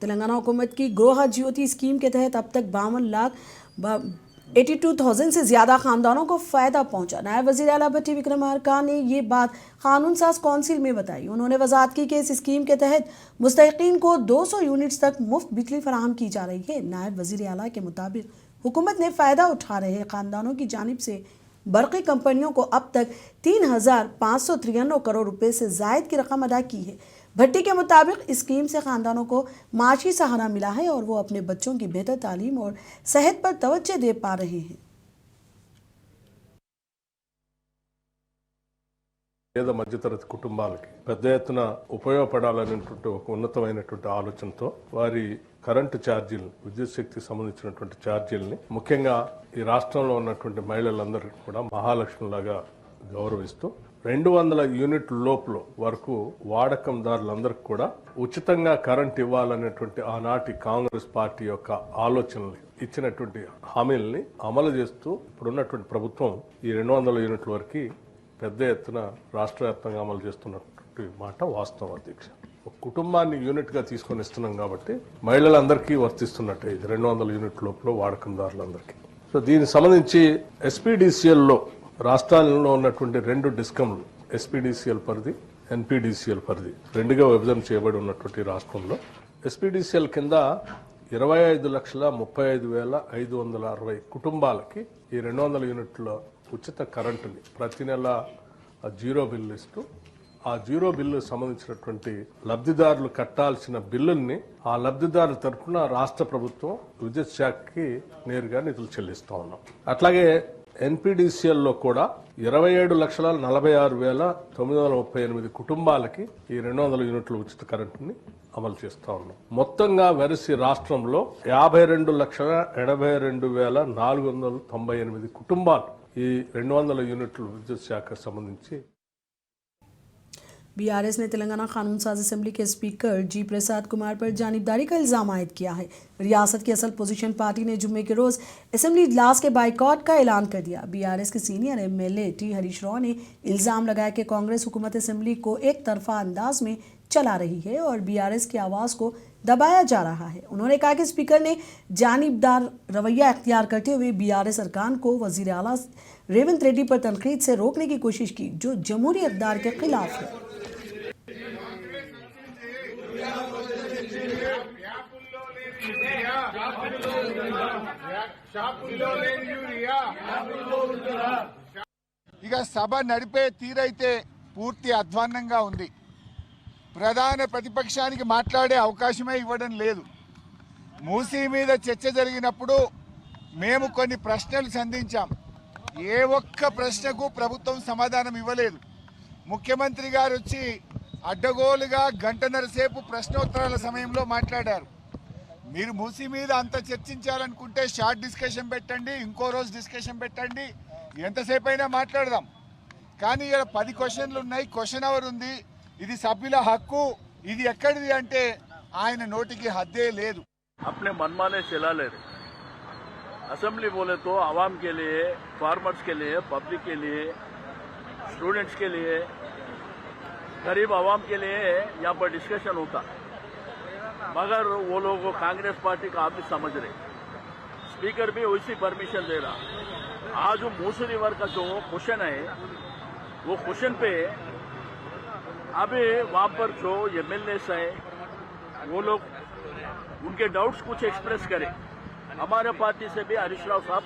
तेलंगाना हुकूमत की गृह ज्योति स्कीम के तहत अब तक 52,82,000 से ज़्यादा ख़ानदानों को फ़ायदा पहुंचा। नायब वज़ीर आला भट्टी विक्रमार्का ने ये बात कानून साज कौंसिल में बताई। उन्होंने वज़ाहत की कि इस स्कीम के तहत मुस्तहिक़ीन को 200 यूनिट्स तक मुफ्त बिजली फराहम की जा रही है। नायब वज़ीर आला के मुताबिक हुकूमत ने फ़ायदा उठा रहे ख़ानदानों की जानिब से बरक़ी कंपनियों को अब तक 3,593 करोड़ रुपए से ज़ायद की रकम अदा की है। भट्टी के मुताबिक इस स्कीम से ख़ानदानों को माशी सहारा मिला है और वो अपने बच्चों की बेहतर तालीम और सेहत पर तवज्जो दे पा रहे हैं। పేద మధ్యతరగతి కుటుంబాలకి పెద్ద ఎత్తున ఉపయోగపడాలనేటువంటి ఒక ఉన్నతమైనటువంటి ఆలోచనతో వారి కరెంటు ఛార్జీలు విద్యుత్ శక్తికి సంబంధించినటువంటి ఛార్జీలని ముఖ్యంగా ఈ రాష్ట్రంలో ఉన్నటువంటి మహిళలందరికీ కూడా మహాలక్ష్మిలాగా గౌరవిస్తూ 200 యూనిట్ల లోపల వరకు వాడకందారులందరికీ కూడా ఉచితంగా కరెంట్ ఇవ్వాలనేటువంటి ఆనాటి కాంగ్రెస్ పార్టీ యొక్క ఆలోచనలు ఇచ్చినటువంటి హామీలని అమలు చేస్తూ ఇప్పుడున్నటువంటి ప్రభుత్వం ఈ 200 యూనిట్ల వరకు పెద్ద ఎత్తున రాష్ట్ర వ్యాప్తంగా అమలు చేస్తున్నటువంటి మాట వాస్తవం అధ్యక్ష. ఒక కుటుంబాన్ని యూనిట్గా తీసుకొని ఇస్తున్నాం కాబట్టి మహిళలందరికీ వర్తిస్తున్నట్టే ఇది 200 యూనిట్ల లోపల వాడకందారులందరికీ. సో దీనికి సంబంధించి ఎస్పీడీసీఎల్లో రాష్ట్రాలలో ఉన్నటువంటి 2 డిస్కంలు ఎస్పీడీసీఎల్ పరిధి ఎన్పీడీసీఎల్ పరిధి 2గా విభజన చేయబడి ఉన్నటువంటి రాష్ట్రంలో ఎస్పీడీసీఎల్ కింద 25,35,560 కుటుంబాలకి ఈ 200 యూనిట్ల ఉచిత కరెంటుని ప్రతి నెల జీరో బిల్లు ఇస్తూ ఆ జీరో బిల్లు సంబంధించినటువంటి లబ్ధిదారులు కట్టాల్సిన బిల్లుల్ని ఆ లబ్ధిదారుల తరఫున రాష్ట్ర ప్రభుత్వం విద్యుత్ శాఖకి నేరుగా నిధులు చెల్లిస్తా ఉన్నాం. అట్లాగే ఎన్పీడీసీఎల్లో కూడా 27,46,938 కుటుంబాలకి ఈ 200 యూనిట్ల ఉచిత కరెంటుని అమలు చేస్తా ఉన్నాం. మొత్తంగా వెరసి రాష్ట్రంలో 52,82,498 కుటుంబాలు ఈ 200 యూనిట్ల విద్యుత్ శాఖకు సంబంధించి. बीआरएस ने तेलंगाना कानून साज असेंबली के स्पीकर जी प्रसाद कुमार पर जानिबदारी का इल्ज़ाम आयद किया है। रियासत की असल पोजीशन पार्टी ने जुम्मे के रोज़ असेंबली इजलास के बाइकॉट का ऐलान कर दिया। बीआरएस के senior MLA T Harish Rao ने इल्ज़ाम लगाया कि कांग्रेस हुकूमत असेंबली को एक तरफा अंदाज में चला रही है और बीआरएस की आवाज़ को दबाया जा रहा है। उन्होंने कहा कि स्पीकर ने जानिबदार रवैया अख्तियार करते हुए बीआरएस अरकान को वज़ीर आला रेवंत रेड्डी पर तनकीद से रोकने की कोशिश की जो जमहूरी इक़्तिदार के खिलाफ है। ఇక సభ నడిపే తీరైతే పూర్తి అధ్వాన్నంగా ఉంది. ప్రధాన ప్రతిపక్షానికి మాట్లాడే అవకాశమే ఇవ్వడం లేదు. మూసీ మీద చర్చ జరిగినప్పుడు మేము కొన్ని ప్రశ్నలు సంధించాం. ఏ ఒక్క ప్రశ్నకు ప్రభుత్వం సమాధానం ఇవ్వలేదు. ముఖ్యమంత్రి గారు వచ్చి అడ్డగోలుగా గంటన్నర సేపు ప్రశ్నోత్తరాల సమయంలో మాట్లాడారు. మీరు మూసీ మీద అంత చర్చించాలనుకుంటే షార్ట్ డిస్కషన్ పెట్టండి, ఇంకో రోజు డిస్కషన్ పెట్టండి, ఎంతసేపు అయినా మాట్లాడదాం. కానీ ఇక్కడ 10 క్వశ్చన్లు ఉన్నాయి, క్వశ్చన్ అవర్ ఉంది, ఇది సభ్యుల హక్కు, ఇది ఎక్కడిది అంటే ఆయన నోటికి హద్దే లేదు. अपने मनमाने चला ले रहे. असेंबली बोले तो आवाम के लिए, फार्मर्स के लिए, पब्लिक के लिए, स्टूडेंट्स के लिए, गरीब आवाम के लिए यहाँ पर डिस्कशन होता, मगर वो लोग कांग्रेस पार्टी का ऑफिस समझ रहे. स्पीकर भी वैसी परमिशन दे रहा. आज जो मूसी रिवर का जो क्वेश्चन है वो क्वेश्चन पे अभी वहां पर जो एमएलएस है वो लोग उनके डाउट्स कुछ एक्सप्रेस करें. हमारे पार्टी से भी हरीश राव साहब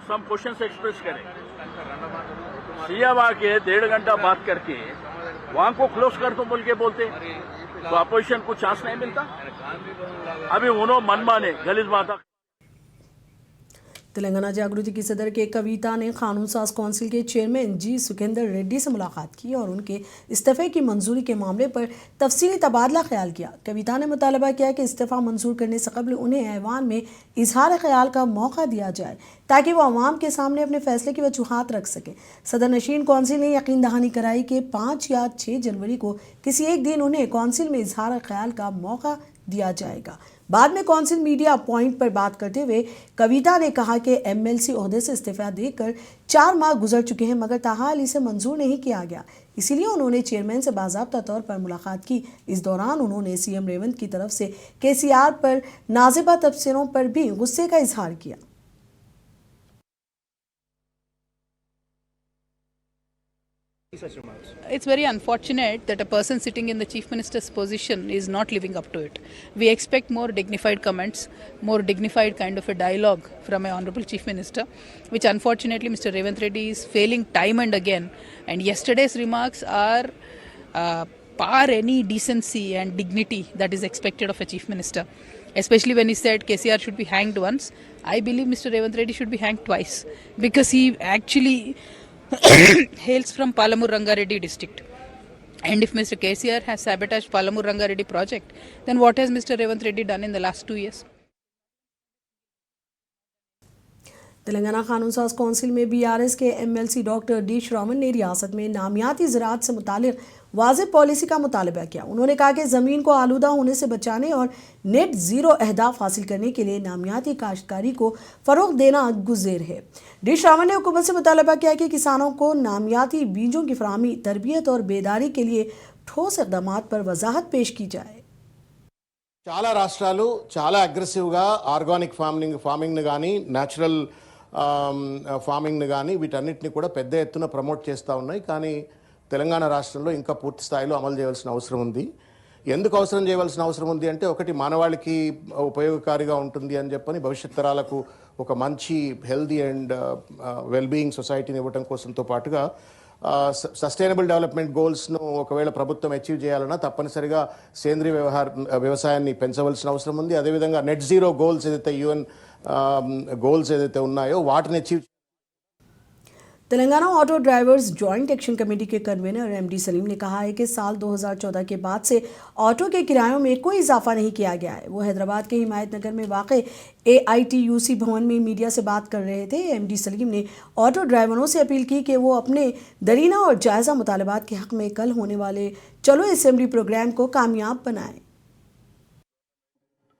सम क्वेश्चन एक्सप्रेस करें. सीएम आके 1.5 घंटा बात करके वहां को क्लोज कर दो बोल के बोलते तो अपोजिशन को चांस नहीं मिलता. अभी उन्होंने मनमाने गलीज माता. तेलंगाना जागृति की सदर के कविता ने कानून साज कौंसिल के चेयरमैन जी सुखेंदर रेड्डी से मुलाकात की और उनके इस्तीफे की मंजूरी के मामले पर तफसीली तबादला ख्याल किया। कविता ने मुतालबा किया कि इस्तीफा मंजूर करने से कबल उन्हें ऐवान में इजहार ख्याल का मौका दिया जाए ताकि वो अवाम के सामने अपने फैसले की वजूहात रख सके। सदर नशीन कौंसिल ने यकीन दहानी कराई कि 5 या 6 जनवरी को किसी एक दिन उन्हें कौंसिल में इजहार ख्याल का मौका दिया जाएगा। बाद में कौंसिल मीडिया पॉइंट पर बात करते हुए कविता ने कहा कि एमएलसी ओहदे से इस्तीफा देकर 4 माह गुजर चुके हैं, मगर ताहाल इसे मंजूर नहीं किया गया। इसीलिए उन्होंने चेयरमैन से बाज़ाब्ता तौर पर मुलाकात की। इस दौरान उन्होंने सीएम रेवंत की तरफ से केसीआर पर नाज़िबा तबसरों पर भी गुस्से का इजहार किया। It's very unfortunate that a person sitting in the Chief Minister's position is not living up to it. We expect more dignified comments, more dignified kind of a dialogue from a Honorable Chief Minister, which unfortunately Mr. Revanth Reddy is failing time and again. And yesterday's remarks are par any decency and dignity that is expected of a Chief Minister. Especially when he said KCR should be hanged once. I believe Mr. Revanth Reddy should be hanged twice, because he actually hails from Palamur Rangareddy district. And if Mr. KCR has sabotaged Palamur Rangareddy project, then what has Mr. Revanth Reddy done in the last 2 years? Telangana कानून साज council में BRS के MLC doctor D Shravan ने रियासत में नामियाती ज़राअत से मुतालिक वाज़ेह policy का मुतालबा किया। उन्होंने कहा कि ज़मीन को आलूदा होने से बचाने और नेट ज़ीरो अहदाफ हासिल करने के लिए नामियाती काश्तकारी को फ़रोग़ देना गुज़ेर है। डी श्रावण ने हुकूमत से मुतालबा किया कि किसानों को नामियाती बीजों की फराहमी, तरबियत और बेदारी के लिए ठोस इक़दामात पर वजाहत पेश की जाए। చాలా రాష్ట్రాలు చాలా అగ్రెసివ్గా ఆర్గానిక్ ఫార్మింగ్ని కానీ న్యాచురల్ ఫార్మింగ్ని కానీ వీటన్నిటిని కూడా పెద్ద ఎత్తున ప్రమోట్ చేస్తూ ఉన్నాయి. కానీ తెలంగాణ రాష్ట్రంలో ఇంకా పూర్తి స్థాయిలో అమలు చేయవలసిన అవసరం ఉంది. ఎందుకు అవసరం చేయవలసిన అవసరం ఉంది అంటే, ఒకటి మానవాళికి ఉపయోగకారిగా ఉంటుంది అని చెప్పని భవిష్యత్ తరాలకు ఒక మంచి హెల్దీ అండ్ వెల్బీయింగ్ సొసైటీని ఇవ్వడం కోసంతో పాటుగా సస్టైనబుల్ డెవలప్మెంట్ గోల్స్ను ఒకవేళ ప్రభుత్వం అచీవ్ చేయాలన్నా తప్పనిసరిగా సేంద్రీయ వ్యవసాయాన్ని పెంచవలసిన అవసరం ఉంది. అదేవిధంగా నెట్ జీరో గోల్స్ ఏదైతే యూఎన్ గోల్స్ ఏదైతే ఉన్నాయో వాటిని achieve Telangana auto drivers joint action committee के कन्वीनर एमडी सलीम ने कहा है कि साल 2014 के बाद से ऑटो के किरायों में कोई इजाफा नहीं किया गया है। वो हैदराबाद के हिमायत नगर में वाक़े AITUC भवन में मीडिया से बात कर रहे थे। एमडी सलीम ने ऑटो ड्राइवरों से अपील की कि वो अपने दरीना और जायज़ा मुतालबात के हक़ में कल होने वाले चलो असेंबली प्रोग्राम को कामयाब बनाएं।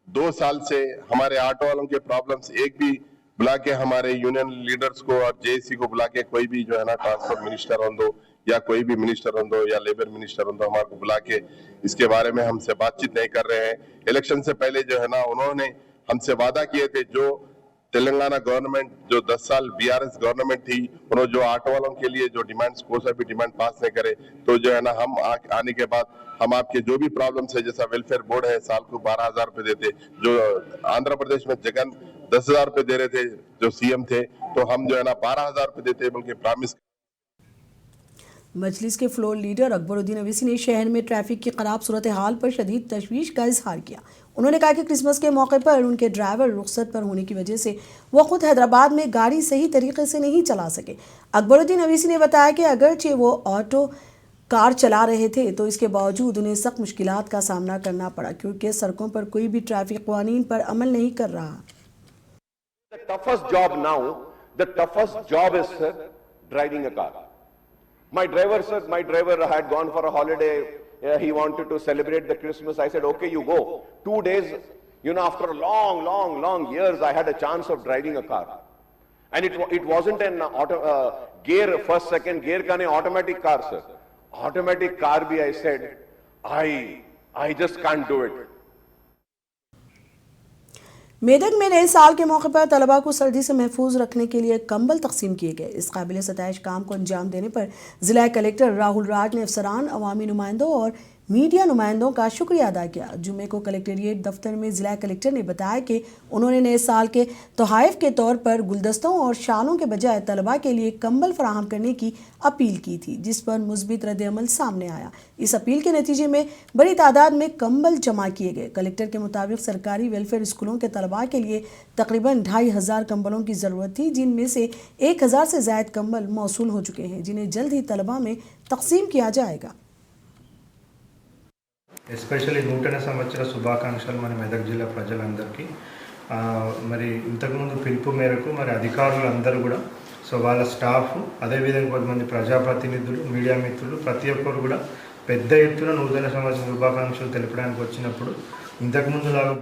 2 साल से हमारे ऑटो वालों के प्रॉब्लम्स एक भी बुला के हमारे यूनियन लीडर्स को और जेएसी को बुला के कोई भी जो है ना ट्रांसपोर्ट मिनिस्टर हो दो या कोई भी मिनिस्टर हो दो या लेबर मिनिस्टर हो दो, हमारे को बुला के इसके बारे में हमसे बातचीत नहीं कर रहे हैं। इलेक्शन से पहले जो है ना उन्होंने हमसे वादा किए थे, जो तेलंगाना गवर्नमेंट जो 10 साल बीआरएस गवर्नमेंट थी, उन्होंने जो ऑटो वालों के लिए जो डिमांड्स कोई सा भी डिमांड पास नहीं करे, तो जो है ना हम आने के बाद हम आपके जो भी प्रॉब्लम्स है, जैसा वेलफेयर बोर्ड है साल को 12,000 रुपए देते, जो आंध्र प्रदेश में जगन 10,000 रुपए दे रहे थे जो सीएम थे, तो हम जो है ना 12,000 रुपए देते बल्कि प्रॉमिस। मजलिस के फ्लोर लीडर अकबरुद्दीन अवैसी ने शहर में ट्रैफिक की खराब सूरत हाल पर शदीद तशवीश का इजहार किया। उन्होंने कहा कि क्रिसमस के मौके पर उनके ड्राइवर रुखसत पर होने की वजह से वो खुद हैदराबाद में गाड़ी सही तरीके से नहीं चला सके। अकबरुद्दीन अवैसी ने बताया कि अगरचे वो ऑटो कार चला रहे थे तो इसके बावजूद उन्हें सख्त मुश्किलात का सामना करना पड़ा, क्योंकि सड़कों पर कोई भी ट्रैफिक कानून पर अमल नहीं कर रहा। The toughest job now, the toughest job is, sir, driving a car. My driver, sir, my driver had gone for a holiday. He wanted to celebrate the Christmas. I said, okay, you go. 2 days, after long years, I had a chance of driving a car. And it wasn't an gear, first, second gear, kind of automatic car, sir. Automatic car bhi, I said, I just can't do it. Medak में नए साल के मौके पर तलबा को सर्दी से महफूज रखने के लिए कंबल तकसीम किए गए। इस काबिल सताइश काम को अंजाम देने पर जिला कलेक्टर राहुल राज ने अफसरान, अवामी नुमाइंदों और मीडिया नुमाइंदों का शुक्रिया अदा किया। जुमे को कलेक्ट्रेट दफ्तर में जिला कलेक्टर ने बताया कि उन्होंने नए साल के तोहफ़े के तौर पर गुलदस्तों और शालों के बजाय तलबा के लिए कंबल फराहम करने की अपील की थी, जिस पर मुस्बित रद्द-ए-अमल सामने आया। इस अपील के नतीजे में बड़ी तादाद में कंबल जमा किए गए। कलेक्टर के मुताबिक सरकारी वेलफेयर स्कूलों के तलबा के लिए तकरीबन 2,500 कंबलों की ज़रूरत थी, जिनमें से 1,000 से ज़ायद कंबल मौसूल हो चुके हैं, जिन्हें जल्द ही तलबा में तकसीम किया जाएगा। ఎస్పెషల్లీ నూతన సంవత్సర శుభాకాంక్షలు మన మెదక్ జిల్లా ప్రజలందరికీ. మరి ఇంతకుముందు పిలుపు మేరకు మరి అధికారులందరూ కూడా వాళ్ళ స్టాఫ్, అదేవిధంగా కొంతమంది ప్రజాప్రతినిధులు, మీడియా మిత్రులు ప్రతి ఒక్కరు కూడా పెద్ద ఎత్తున నూతన సంవత్సర శుభాకాంక్షలు తెలపడానికి వచ్చినప్పుడు ఇంతకుముందు లాగా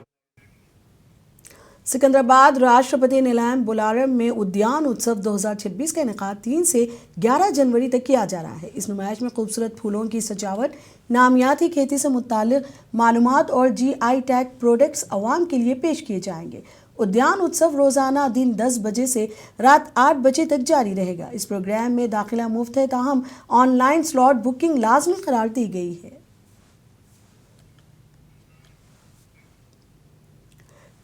सिकंदराबाद राष्ट्रपति निलयम बुलारम में उद्यान उत्सव 2026 का इनेकाद 3 से 11 जनवरी तक किया जा रहा है। इस नुमाइश में खूबसूरत फूलों की सजावट, नामियाती खेती से मुताल्लिक मालूमात और GI टैग प्रोडक्ट्स अवाम के लिए पेश किए जाएंगे। उद्यान उत्सव रोजाना दिन 10 बजे से रात 8 बजे तक जारी रहेगा। इस प्रोग्राम में दाखिला मुफ्त है, ताहम ऑनलाइन स्लॉट बुकिंग लाजमी करार दी गई है।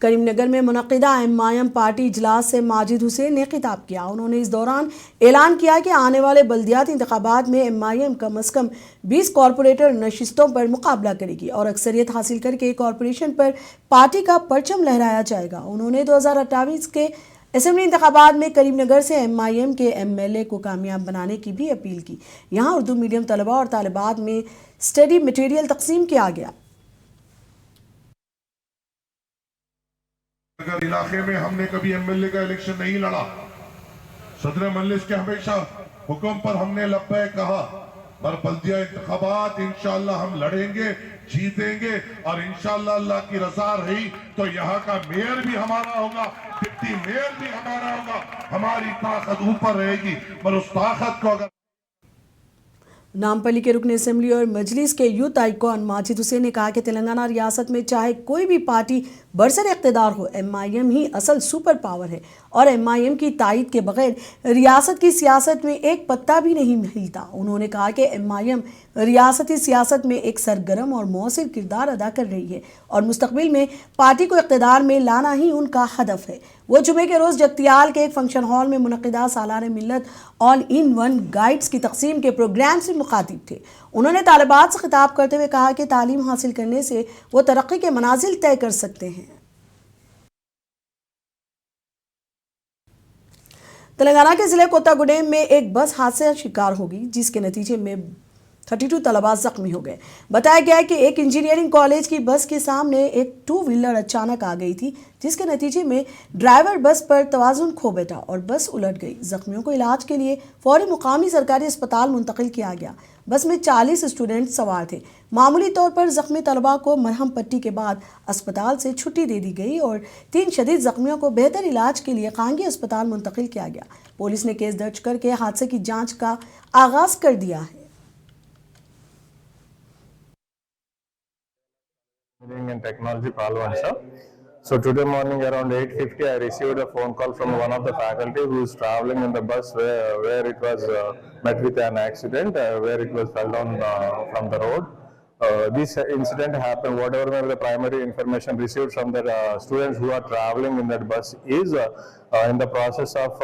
करीमनगर में मुनक्किदा MIM पार्टी इजलास से माजिद हुसैन ने खिताब किया। उन्होंने इस दौरान ऐलान किया कि आने वाले बल्दियाती इंतखाबात में MIM कम अज़ कम 20 कॉरपोरेटर नशिस्तों पर मुकाबला करेगी और अक्सरियत हासिल करके कॉरपोरेशन पर पार्टी का परचम लहराया जाएगा। उन्होंने 2028 के असेंबली इंतखाबात में करीमनगर से MIM के MLA को कामयाब बनाने की भी अपील की। यहाँ उर्दू मीडियम तलबा और तालिबात में स्टडी मटेरियल तकसीम किया गया। अगर इलाके में हमने कभी MLA का इलेक्शन नहीं लड़ा, सदर मजलिस के हमेशा हुक्म पर हमने लब्बे कहा, पर बल्दिया इंतखाबात इंशाअल्लाह हम लड़ेंगे, जीतेंगे और इंशाअल्लाह अल्लाह की रजा रही तो यहाँ का मेयर भी हमारा होगा, डिप्टी मेयर भी हमारा होगा। हमारी ताकत ऊपर रहेगी, पर उस ताकत को अगर नामपल्ली के रुकन असेंबली और मजलिस के यूथ आइकॉन माजिद हुसैन ने कहा कि तेलंगाना रियासत में चाहे कोई भी पार्टी बरसर इक़्तिदार हो, MIM ही असल सुपर पावर है और MIM की तायद के बगैर रियासत की सियासत में एक पत्ता भी नहीं हिलता। उन्होंने कहा कि MIM रियासती सियासत में एक सरगर्म और मौसर किरदार अदा कर रही है और मुस्तकबिल में पार्टी को इक़्तिदार में लाना ही उनका हदफ है। वो जुमे के रोज़ जगतियाल के एक फंक्शन हॉल में मुनक़िदा सालाना मिल्लत ऑल इन वन गाइड्स की तकसीम के प्रोग्राम से मुखातिब थे। उन्होंने तालिबात से खिताब करते हुए कहा कि तालीम हासिल करने से वो तरक्की के मनाजिल तय कर सकते हैं। तेलंगाना के ज़िले कोत्तागुडेम में एक बस हादसे का शिकार होगी, जिसके नतीजे में 32 तलबा जख्मी हो गए। बताया गया है कि एक इंजीनियरिंग कॉलेज की बस के सामने एक 2 व्हीलर अचानक आ गई थी, जिसके नतीजे में ड्राइवर बस पर तवाज़ुन खो बैठा और बस उलट गई। जख्मियों को इलाज के लिए फौरी मुकामी सरकारी अस्पताल मुंतकिल किया गया। बस में 40 स्टूडेंट सवार थे। मामूली तौर पर जख्मी तलबा को मरहम पट्टी के बाद अस्पताल से छुट्टी दे दी गई और 3 शदीद जख्मियों को बेहतर इलाज के लिए कांगी अस्पताल मुंतकिल किया गया। पुलिस ने केस दर्ज करके हादसे की जाँच का आगाज कर दिया है। Engineering and Technology Palwansa. So today morning around 8:50 I received a phone call from one of the faculty who is traveling in the bus where it was met with an accident, where it was fell down from the road. This incident happened, whatever may be the primary information received from the students who are traveling in that bus is in the process of